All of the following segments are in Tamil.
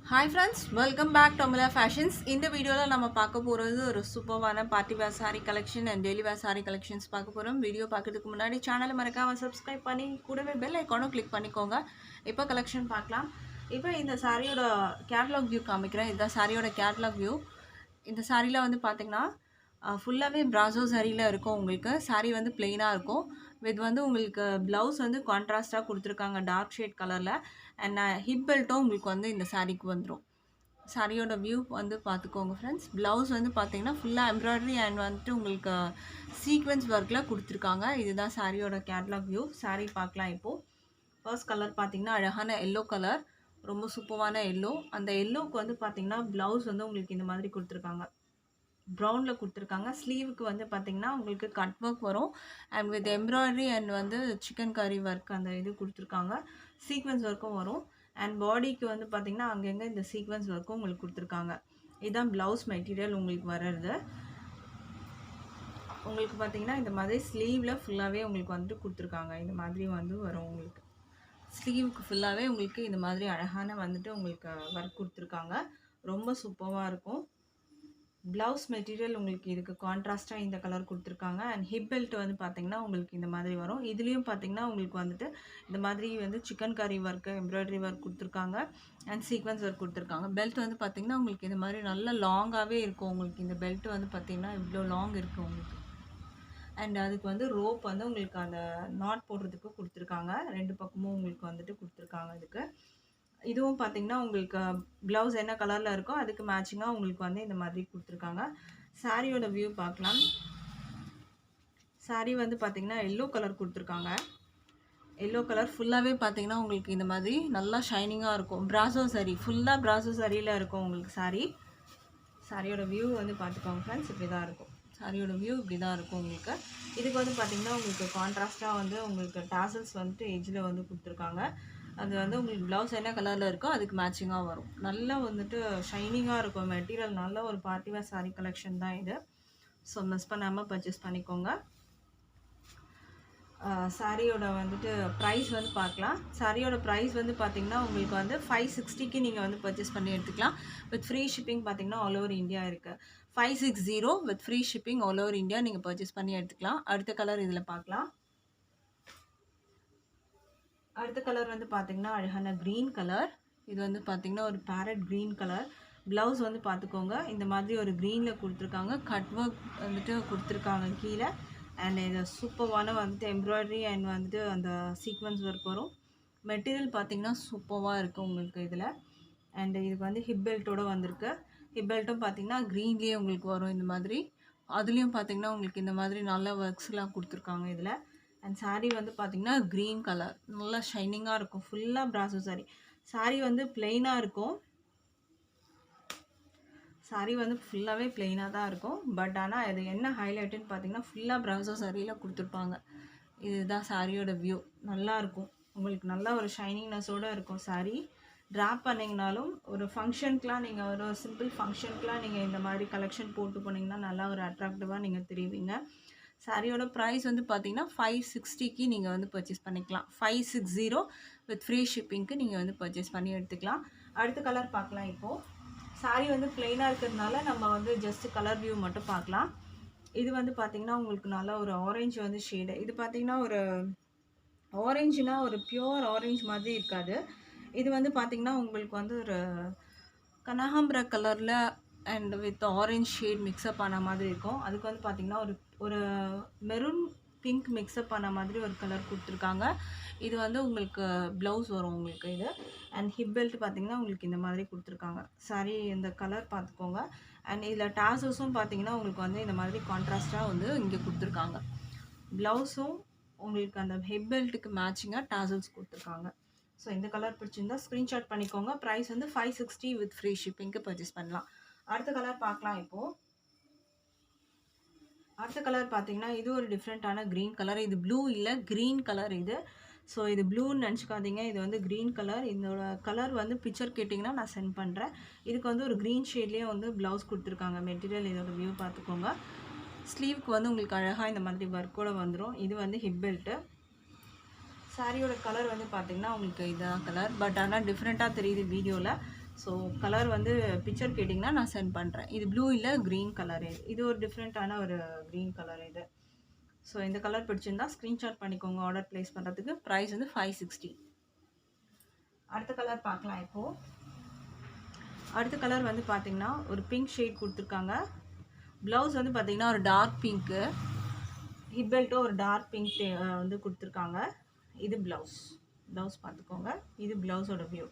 Hi friends, welcome back to Amala Fashions. இந்த வீடியோல நம்ம பார்க்க போறது ஒரு சூப்பரான party wear saree collection and daily wear saree collections பார்க்க போறோம். வீடியோ பார்க்கிறதுக்கு முன்னாடி சேனலை மறக்காம subscribe பண்ணி கூடவே பெல் ஐகானும் கிளிக் பண்ணிக்கோங்க. இப்போ கலெக்ஷன் பார்க்கலாம். இப்போ இந்த சாரியோட கேட்டலாக் வியூ காமிக்கிறேன். இதுதான் சாரியோட கேட்டலாக் வியூ. இந்த சாரியில் வந்து பார்த்தீங்கன்னா ஃபுல்லாகவே பிராசோ சாரியில் இருக்கும். உங்களுக்கு சாரீ வந்து பிளெயினாக இருக்கும். வித் வந்து உங்களுக்கு ப்ளவுஸ் வந்து கான்ட்ராஸ்ட்டாக கொடுத்துருக்காங்க டார்க் ஷேட் கலரில். அண்ட் ஹிப் பெல்ட்டும் உங்களுக்கு வந்து இந்த சாரீக்கு வந்துடும். சாரியோட வியூ வந்து பார்த்துக்கோங்க ஃப்ரெண்ட்ஸ். ப்ளவுஸ் வந்து பார்த்தீங்கன்னா ஃபுல்லாக எம்ப்ராய்டரி அண்ட் வந்துட்டு உங்களுக்கு சீக்வென்ஸ் ஒர்க்கில் கொடுத்துருக்காங்க. இதுதான் சாரியோட கேட்லாக் வியூ. சாரீ பார்க்கலாம் இப்போது. ஃபர்ஸ்ட் கலர் பார்த்தீங்கன்னா அழகான எல்லோ கலர், ரொம்ப சூப்பரான எல்லோ. அந்த எல்லோவுக்கு வந்து பார்த்தீங்கன்னா ப்ளவுஸ் வந்து உங்களுக்கு இந்த மாதிரி கொடுத்துருக்காங்க, ப்ரௌனில் கொடுத்துருக்காங்க. ஸ்லீவுக்கு வந்து பார்த்திங்கன்னா உங்களுக்கு கட் ஒர்க் வரும் அண்ட் வித் எம்ப்ராய்டரி அண்ட் வந்து சிக்கன் கறி ஒர்க் அந்த இது கொடுத்துருக்காங்க. சீக்வென்ஸ் ஒர்க்கும் வரும். அண்ட் பாடிக்கு வந்து பார்த்திங்கன்னா அங்கங்கே இந்த சீக்வென்ஸ் ஒர்க்கும் உங்களுக்கு கொடுத்துருக்காங்க. இதுதான் ப்ளவுஸ் மெட்டீரியல் உங்களுக்கு வர்றது. உங்களுக்கு பார்த்திங்கன்னா இந்த மாதிரி ஸ்லீவில் ஃபுல்லாகவே உங்களுக்கு வந்துட்டு கொடுத்துருக்காங்க. இந்த மாதிரி வந்து வரும் உங்களுக்கு. ஸ்லீவுக்கு ஃபுல்லாகவே உங்களுக்கு இந்த மாதிரி அழகான வந்துட்டு உங்களுக்கு ஒர்க் கொடுத்துருக்காங்க. ரொம்ப சூப்பராக இருக்கும். ப்ளவுஸ் மெட்டீரியல் உங்களுக்கு இதுக்கு கான்ட்ராஸ்ட்டாக இந்த கலர் கொடுத்துருக்காங்க. அண்ட் ஹிப் பெல்ட் வந்து பார்த்திங்கன்னா உங்களுக்கு இந்த மாதிரி வரும். இதுலேயும் பார்த்திங்கன்னா உங்களுக்கு வந்துட்டு இந்த மாதிரி வந்து சிக்கன் கறி ஒர்க்கு, எம்ப்ராய்டரி ஒர்க் கொடுத்துருக்காங்க அண்ட் சீக்வன்ஸ் ஒர்க் கொடுத்துருக்காங்க. பெல்ட் வந்து பார்த்திங்கன்னா உங்களுக்கு இந்த மாதிரி நல்ல லாங்காகவே இருக்கும். உங்களுக்கு இந்த பெல்ட் வந்து பார்த்திங்கன்னா இவ்வளோ லாங் இருக்குது உங்களுக்கு. அண்ட் அதுக்கு வந்து ரோப் வந்து உங்களுக்கு அந்த நாட் போடுறதுக்கு கொடுத்துருக்காங்க. ரெண்டு பக்கமும் உங்களுக்கு வந்துட்டு கொடுத்துருக்காங்க இதுக்கு. இதுவும் பார்த்திங்கன்னா உங்களுக்கு ப்ளவுஸ் என்ன கலரில் இருக்கோ அதுக்கு மேட்சிங்காக உங்களுக்கு வந்து இந்த மாதிரி கொடுத்துருக்காங்க. சாரியோட வியூ பார்க்கலாம். சாரீ வந்து பார்த்திங்கன்னா எல்லோ கலர் கொடுத்துருக்காங்க. எல்லோ கலர் ஃபுல்லாகவே பார்த்திங்கன்னா உங்களுக்கு இந்த மாதிரி நல்லா ஷைனிங்காக இருக்கும். ப்ராசோ சாரீ, ஃபுல்லாக ப்ராசோ சாரியில் இருக்கும் உங்களுக்கு சாரீ. சாரியோட வியூ வந்து பார்த்துக்கோங்க ஃப்ரெண்ட்ஸ். இப்படி தான் இருக்கும் சாரியோட வியூ, இப்படி தான் இருக்கும் உங்களுக்கு. இதுக்கு வந்து பார்த்திங்கன்னா உங்களுக்கு கான்ட்ராஸ்ட்டாக வந்து உங்களுக்கு டாசல்ஸ் வந்துட்டு எஜ்ஜில் வந்து கொடுத்துருக்காங்க. அது வந்து உங்களுக்கு ப்ளவுஸ் என்ன கலரில் இருக்கோ அதுக்கு மேட்சிங்காக வரும். நல்லா வந்துட்டு ஷைனிங்காக இருக்கும் மெட்டீரியல். நல்ல ஒரு பார்ட்டி வேர் சாரீ கலெக்ஷன் தான் இது. ஸோ மிஸ் பண்ணாமல் பர்ச்சேஸ் பண்ணிக்கோங்க. சாரியோட வந்துட்டு ப்ரைஸ் வந்து பார்க்கலாம். சாரியோட ப்ரைஸ் வந்து பார்த்திங்கன்னா உங்களுக்கு வந்து 560க்கு நீங்கள் வந்து பர்ச்சேஸ் பண்ணி எடுத்துக்கலாம். வித் ஃப்ரீ ஷிப்பிங் பார்த்திங்கன்னா ஆல் ஓவர் இந்தியா இருக்குது. 560 with free shipping all over India நீங்கள் பர்ச்சேஸ் பண்ணி எடுத்துக்கலாம். அடுத்த கலர் இதில் பார்க்கலாம். அடுத்த கலர் வந்து பார்த்திங்கன்னா அழகான க்ரீன் கலர். இது வந்து பார்த்திங்கன்னா ஒரு பேரட் க்ரீன் கலர். ப்ளவுஸ் வந்து பார்த்துக்கோங்க இந்த மாதிரி ஒரு க்ரீனில் கொடுத்துருக்காங்க. கட் ஒர்க் வந்துட்டு கொடுத்துருக்காங்க கீழே. அண்ட் இது சூப்பரான வந்துட்டு எம்ப்ராய்டரி அண்ட் வந்துட்டு அந்த சீக்வன்ஸ் ஒர்க் வரும். மெட்டீரியல் பார்த்திங்கன்னா சூப்பராக இருக்குது உங்களுக்கு இதில். அண்ட் இதுக்கு வந்து ஹிப் பெல்ட்டோடு வந்திருக்கு. ஹிப் பெல்ட்டும் பார்த்திங்கன்னா க்ரீன்லேயே உங்களுக்கு வரும் இந்த மாதிரி. அதுலேயும் பார்த்திங்கன்னா உங்களுக்கு இந்த மாதிரி நல்ல ஒர்க்ஸ்லாம் கொடுத்துருக்காங்க இதில். அண்ட் சாரீ வந்து பார்த்திங்கன்னா க்ரீன் கலர், நல்லா ஷைனிங்காக இருக்கும். ஃபுல்லாக ப்ராசோ சாரீ. சாரீ வந்து பிளெயினாக இருக்கும். சாரீ வந்து ஃபுல்லாகவே பிளெயினாக தான் இருக்கும். பட் ஆனால் இது என்ன ஹைலைட்டுன்னு பார்த்தீங்கன்னா ஃபுல்லாக ப்ராசோ சாரியில் கொடுத்துருப்பாங்க. இதுதான் சாரியோட வியூ. நல்லாயிருக்கும் உங்களுக்கு. நல்லா ஒரு ஷைனிங்னஸோடு இருக்கும் சாரீ. ட்ராப் பண்ணிங்கனாலும் ஒரு ஃபங்க்ஷனுக்குலாம் நீங்கள் ஒரு சிம்பிள் ஃபங்க்ஷனுக்குலாம் நீங்கள் இந்த மாதிரி கலெக்ஷன் போட்டு போனீங்கன்னா நல்லா ஒரு அட்ராக்டிவாக நீங்கள் தெரிவிங்க. சாரியோட ப்ரைஸ் வந்து பார்த்தீங்கன்னா 560க்கு நீங்கள் வந்து பர்ச்சேஸ் பண்ணிக்கலாம். 560 வித் ஃப்ரீ ஷிப்பிங்க்கு நீங்கள் வந்து பர்ச்சேஸ் பண்ணி எடுத்துக்கலாம். அடுத்த கலர் பார்க்கலாம் இப்போது. சாரீ வந்து பிளெயினாக இருக்கிறதுனால நம்ம வந்து ஜஸ்ட் கலர் வியூ மட்டும் பார்க்கலாம். இது வந்து பார்த்திங்கன்னா உங்களுக்கு நல்லா ஒரு ஆரஞ்சு வந்து ஷேடு. இது பார்த்திங்கன்னா ஒரு ஆரஞ்சுனா ஒரு பியூர் ஆரஞ்சு மாதிரி இருக்காது. இது வந்து பார்த்திங்கன்னா உங்களுக்கு வந்து ஒரு கனகாம்பர கலரில் and with orange shade mix up ஆன மாதிரி இருக்கும். அதுக்கு வந்து பார்த்திங்கன்னா ஒரு மெரூன் பிங்க் மிக்ஸ்அப் ஆன மாதிரி ஒரு கலர் கொடுத்துருக்காங்க. இது வந்து உங்களுக்கு ப்ளவுஸ் வரும் உங்களுக்கு இது. அண்ட் ஹிப் பெல்ட் பார்த்திங்கன்னா உங்களுக்கு இந்த மாதிரி கொடுத்துருக்காங்க. சாரி இந்த கலர் பார்த்துக்கோங்க. அண்ட் இதில் டாசல்ஸும் பார்த்திங்கன்னா உங்களுக்கு வந்து இந்த மாதிரி கான்ட்ராஸ்ட்டாக வந்து இங்கே கொடுத்துருக்காங்க. ப்ளவுஸும் உங்களுக்கு அந்த ஹிப் பெல்ட்டுக்கு மேட்சிங்காக டாசல்ஸ் கொடுத்துருக்காங்க. ஸோ இந்த கலர் பிடிச்சிருந்தா ஸ்க்ரீன்ஷாட் பண்ணிக்கோங்க. ப்ரைஸ் வந்து 560 வித் ஃப்ரீ ஷிப்பிங்க்கு பர்ச்சேஸ் பண்ணலாம். அடுத்த கலர் பார்க்கலாம் இப்போது. அடுத்த கலர் பார்த்தீங்கன்னா இது ஒரு டிஃப்ரெண்ட்டான க்ரீன் கலர். இது ப்ளூ இல்லை, க்ரீன் கலர் இது. ஸோ இது ப்ளூன்னு நினச்சிக்காதீங்க, இது வந்து க்ரீன் கலர். இதோட கலர் வந்து பிக்சர் கேட்டிங்கன்னா நான் சென்ட் பண்ணுறேன். இதுக்கு வந்து ஒரு க்ரீன் ஷேட்லேயே வந்து ப்ளவுஸ் கொடுத்துருக்காங்க. மெட்டீரியல் இதோட வியூ பார்த்துக்கோங்க. ஸ்லீவுக்கு வந்து உங்களுக்கு அழகாக இந்த மாதிரி ஒர்க்கோடு வந்துடும். இது வந்து ஹிப் பெல்ட்டு. சாரியோட கலர் வந்து பார்த்திங்கன்னா உங்களுக்கு இதான் கலர். பட் ஆனால் டிஃப்ரெண்ட்டாக தெரியுது வீடியோவில். ஸோ கலர் வந்து பிக்சர் கேட்டிங்கன்னா நான் சென்ட் பண்ணுறேன். இது ப்ளூ இல்லை க்ரீன் கலர். இது ஒரு டிஃப்ரெண்ட்டான ஒரு க்ரீன் கலர் இது. ஸோ இந்த கலர் பிடிச்சிருந்தா ஸ்க்ரீன்ஷாட் பண்ணிக்கோங்க ஆர்டர் ப்ளேஸ் பண்ணுறதுக்கு. ப்ரைஸ் வந்து 560. அடுத்த கலர் பார்க்கலாம் இப்போது. அடுத்த கலர் வந்து பார்த்திங்கன்னா ஒரு பிங்க் ஷேட் கொடுத்துருக்காங்க. ப்ளவுஸ் வந்து பார்த்திங்கன்னா ஒரு டார்க் பிங்க்கு, ஹிப் பெல்ட்டும் ஒரு டார்க் பிங்க் வந்து கொடுத்துருக்காங்க. இது ப்ளவுஸ் பார்த்துக்கோங்க. இது ப்ளவுஸோட வியூ.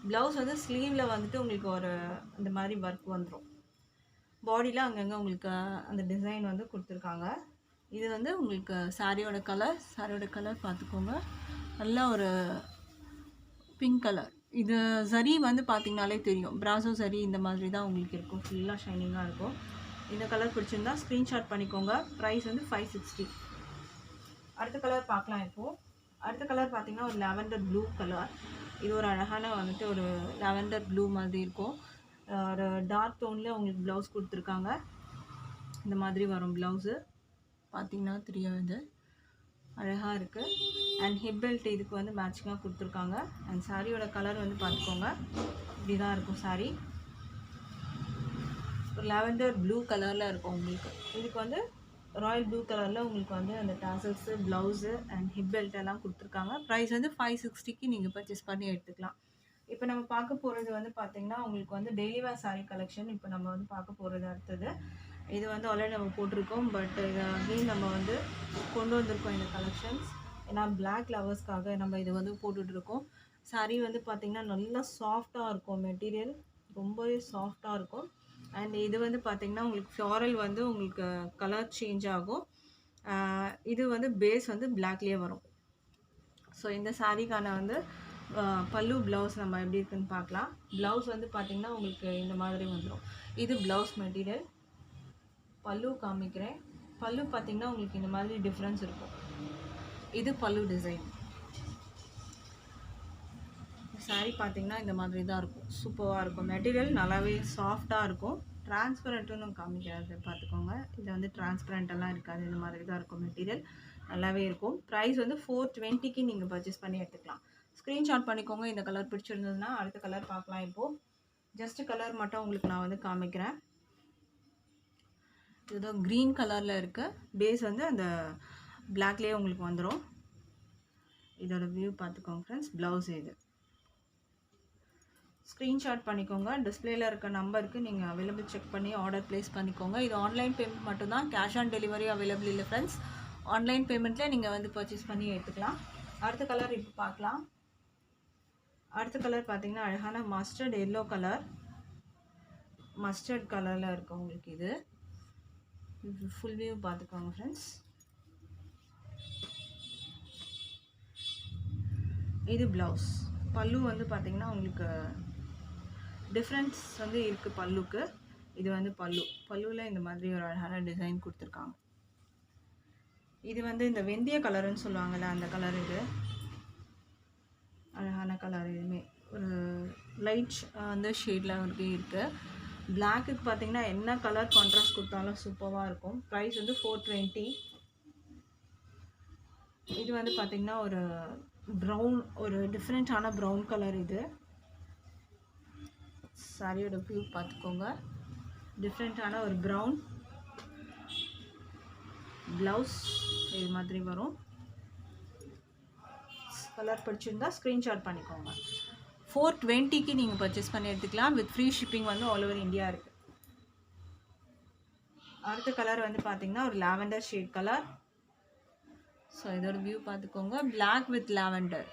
ப்ளவுஸ் வந்து ஸ்லீவில் வந்துட்டு உங்களுக்கு ஒரு இந்த மாதிரி ஒர்க் வந்துடும். பாடியில் அங்கங்கே உங்களுக்கு அந்த டிசைன் வந்து கொடுத்துருக்காங்க. இது வந்து உங்களுக்கு சாரியோட கலர் பார்த்துக்கோங்க. நல்ல ஒரு பிங்க் கலர். இது சரி வந்து பார்த்திங்கனாலே தெரியும், பிராசோ சரி இந்த மாதிரி தான் உங்களுக்கு இருக்கும். ஃபுல்லாக ஷைனிங்காக இருக்கும். இந்த கலர் பிடிச்சிருந்தா ஸ்க்ரீன்ஷாட் பண்ணிக்கோங்க. ப்ரைஸ் வந்து 560. அடுத்த கலர் பார்க்கலாம் இப்போது. அடுத்த கலர் பார்த்திங்கன்னா ஒரு லாவெண்டர் ப்ளூ கலர். இது ஒரு அழகான வந்துட்டு ஒரு லாவெண்டர் ப்ளூ மாதிரி இருக்கும். ஒரு டார்க் டோனில் உங்களுக்கு ப்ளவுஸ் கொடுத்துருக்காங்க. இந்த மாதிரி வரும் ப்ளவுஸு. பார்த்திங்கன்னா தெரியும், இது அழகாக இருக்குது. அண்ட் ஹிப் பெல்ட் இதுக்கு வந்து மேட்சிங்காக கொடுத்துருக்காங்க. அண்ட் சாரியோட கலர் வந்து பார்த்துக்கோங்க, இப்படி தான் இருக்கும் சாரீ. ஒரு லாவெண்டர் ப்ளூ கலரில் இருக்கும் உங்களுக்கு. இதுக்கு வந்து ராயல் ப்ளூ கலரில் உங்களுக்கு வந்து அந்த டாசல்ஸு, ப்ளவுஸு அண்ட் ஹிப் பெல்ட் எல்லாம் கொடுத்துருக்காங்க. ப்ரைஸ் வந்து 560க்கு நீங்கள் பர்ச்சேஸ் பண்ணி எடுத்துக்கலாம். இப்போ நம்ம பார்க்க போகிறது வந்து பார்த்திங்கன்னா உங்களுக்கு வந்து டெய்லி வேர் சாரீ கலெக்ஷன். இப்போ நம்ம வந்து பார்க்க போகிறது அடுத்தது. இது வந்து ஆல்ரெடி நம்ம போட்டிருக்கோம், பட் இதை அகெயின் நம்ம வந்து கொண்டு வந்திருக்கோம் இந்த கலெக்ஷன்ஸ். ஏன்னா பிளாக் லவர்ஸ்க்காக நம்ம இது வந்து போட்டுட்ருக்கோம். சாரீ வந்து பார்த்திங்கன்னா நல்லா சாஃப்டாக இருக்கும், மெட்டீரியல் ரொம்பவே சாஃப்டாக இருக்கும். அண்ட் இது வந்து பார்த்திங்கன்னா உங்களுக்கு ஃப்ளாரல் வந்து உங்களுக்கு கலர் சேஞ்ச் ஆகும். இது வந்து பேஸ் வந்து பிளாக்லேயே வரும். ஸோ இந்த சாரீக்கான வந்து பல்லு ப்ளவுஸ் நம்ம எப்படி இருக்குன்னு பார்க்கலாம். ப்ளவுஸ் வந்து பார்த்திங்கன்னா உங்களுக்கு இந்த மாதிரி வந்துடும். இது ப்ளவுஸ் மெட்டீரியல். பல்லு காமிக்கிறேன். பல்லு பார்த்திங்கன்னா உங்களுக்கு இந்த மாதிரி டிஃப்ரென்ஸ் இருக்கும். இது பல்லு டிசைன். சாரீ பார்த்திங்கன்னா இந்த மாதிரி தான் இருக்கும். சூப்பராக இருக்கும். மெட்டீரியல் நல்லாவே சாஃப்டாக இருக்கும். டிரான்ஸ்பரண்ட்டுன்னு காமிக்கிறது பார்த்துக்கோங்க. இது வந்து டிரான்ஸ்பரண்ட்டெல்லாம் இருக்காது, இந்த மாதிரி தான் இருக்கும். மெட்டீரியல் நல்லாவே இருக்கும். ப்ரைஸ் வந்து 420க்கு நீங்கள் பர்ச்சேஸ் பண்ணி எடுத்துக்கலாம். ஸ்க்ரீன்ஷாட் பண்ணிக்கோங்க இந்த கலர் பிடிச்சிருந்ததுன்னா. அடுத்த கலர் பார்க்கலாம் இப்போது. ஜஸ்ட்டு கலர் மட்டும் உங்களுக்கு நான் வந்து காமிக்கிறேன். இதுதான் க்ரீன் கலரில் இருக்குது. பேஸ் வந்து அந்த பிளாக்லேயே உங்களுக்கு வந்துடும். இதோட வியூ பார்த்துக்கோங்க ஃப்ரெண்ட்ஸ். ப்ளவுஸ் இது. ஸ்க்ரீன்ஷாட் பண்ணிக்கோங்க. டிஸ்பிளேயில் இருக்க நம்பருக்கு நீங்கள் அவைலபிள் செக் பண்ணி ஆர்டர் ப்ளேஸ் பண்ணிக்கோங்க. இது ஆன்லைன் பேமெண்ட் மட்டும்தான், கேஷ் ஆன் டெலிவரி அவைலபிள் இல்லை ஃப்ரெண்ட்ஸ். ஆன்லைன் பேமெண்ட்டில் நீங்கள் வந்து பர்ச்சேஸ் பண்ணி எடுத்துக்கலாம். அடுத்த கலர் இப்போ பார்க்கலாம். அடுத்த கலர் பார்த்திங்கன்னா அழகான மஸ்டர்ட் எல்லோ கலர். மஸ்டர்ட் கலரில் இருக்கும் உங்களுக்கு. இது ஃபுல் வியூ பார்த்துக்கோங்க ஃப்ரெண்ட்ஸ். இது ப்ளவுஸ். பல்லு வந்து பார்த்திங்கன்னா உங்களுக்கு டிஃப்ரென்ஸ் வந்து இருக்குது பல்லுக்கு. இது வந்து பல்லுவில் இந்த மாதிரி ஒரு அழகான டிசைன் கொடுத்துருக்காங்க. இது வந்து இந்த வெந்தய கலருன்னு சொல்லுவாங்கள்ல, அந்த கலர். இது அழகான கலர். இதுவுமே ஒரு லைட் வந்து ஷேடில் இருக்குது. பிளாக்குக்கு பார்த்திங்கன்னா என்ன கலர் கான்ட்ராஸ்ட் கொடுத்தாலும் சூப்பராக இருக்கும். ப்ரைஸ் வந்து 420. இது வந்து பார்த்திங்கன்னா ஒரு ப்ரௌன், ஒரு டிஃப்ரெண்ட்டான ப்ரௌன் கலர். இது சாரியோட வியூ பார்த்துக்கோங்க. டிஃப்ரெண்ட்டான ஒரு ப்ரௌன் ப்ளவுஸ் இது மாதிரி வரும். கலர் பிடிச்சிருந்தா ஸ்க்ரீன்ஷாட் பண்ணிக்கோங்க. 420க்கு நீங்கள் பர்ச்சேஸ் பண்ணி எடுத்துக்கலாம். வித் ஃப்ரீ ஷிப்பிங் வந்து ஆல் ஓவர் இந்தியா இருக்குது. அடுத்த கலர் வந்து பார்த்திங்கன்னா ஒரு லாவெண்டர் ஷேட் கலர். ஸோ இதோட வியூ பார்த்துக்கோங்க. Black with lavender.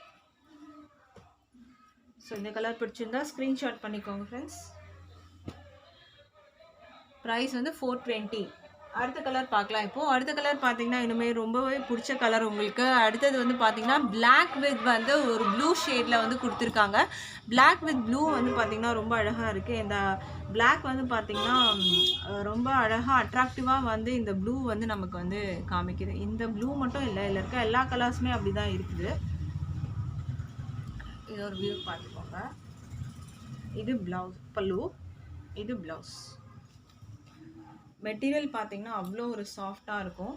ஸோ இந்த கலர் பிடிச்சிருந்தா ஸ்க்ரீன்ஷாட் பண்ணிக்கோங்க ஃப்ரெண்ட்ஸ். ப்ரைஸ் வந்து 420. அடுத்த கலர் பார்க்கலாம் இப்போது. அடுத்த கலர் பார்த்திங்கன்னா இனிமேல் ரொம்பவே பிடிச்ச கலர் உங்களுக்கு. அடுத்தது வந்து பார்த்திங்கன்னா பிளாக் வித் வந்து ஒரு ப்ளூ ஷேடில் வந்து கொடுத்துருக்காங்க. பிளாக் வித் ப்ளூ வந்து பார்த்திங்கன்னா ரொம்ப அழகாக இருக்குது. இந்த பிளாக் வந்து பார்த்திங்கன்னா ரொம்ப அழகாக அட்ராக்டிவாக வந்து இந்த ப்ளூ வந்து நமக்கு வந்து காமிக்குது. இந்த ப்ளூ மட்டும் இல்லை, இதில் இருக்க எல்லா கலர்ஸுமே அப்படி தான் இருக்குது. இது ஒரு வியூ பார்த்துக்கோங்க. இது ப்ளவுஸ் பல்லு. இது ப்ளவுஸ். மெட்டீரியல் பார்த்திங்கன்னா அவ்வளோ ஒரு சாஃப்டாக இருக்கும்.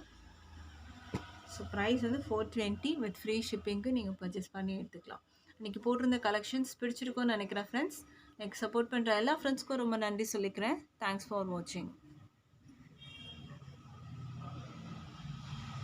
ஸோ ப்ரைஸ் வந்து 420 வித் ஃப்ரீ ஷிப்பிங்க்கு நீங்கள் பர்ச்சேஸ் பண்ணி எடுத்துக்கலாம். இன்றைக்கி போட்டிருந்த கலெக்ஷன்ஸ் பிடிச்சிருக்கும்னு நினைக்கிறேன் ஃப்ரெண்ட்ஸ். எனக்கு சப்போர்ட் பண்ணுற எல்லா ஃப்ரெண்ட்ஸ்க்கும் ரொம்ப நன்றி சொல்லிக்கிறேன். தேங்க்ஸ் ஃபார் வாட்சிங்.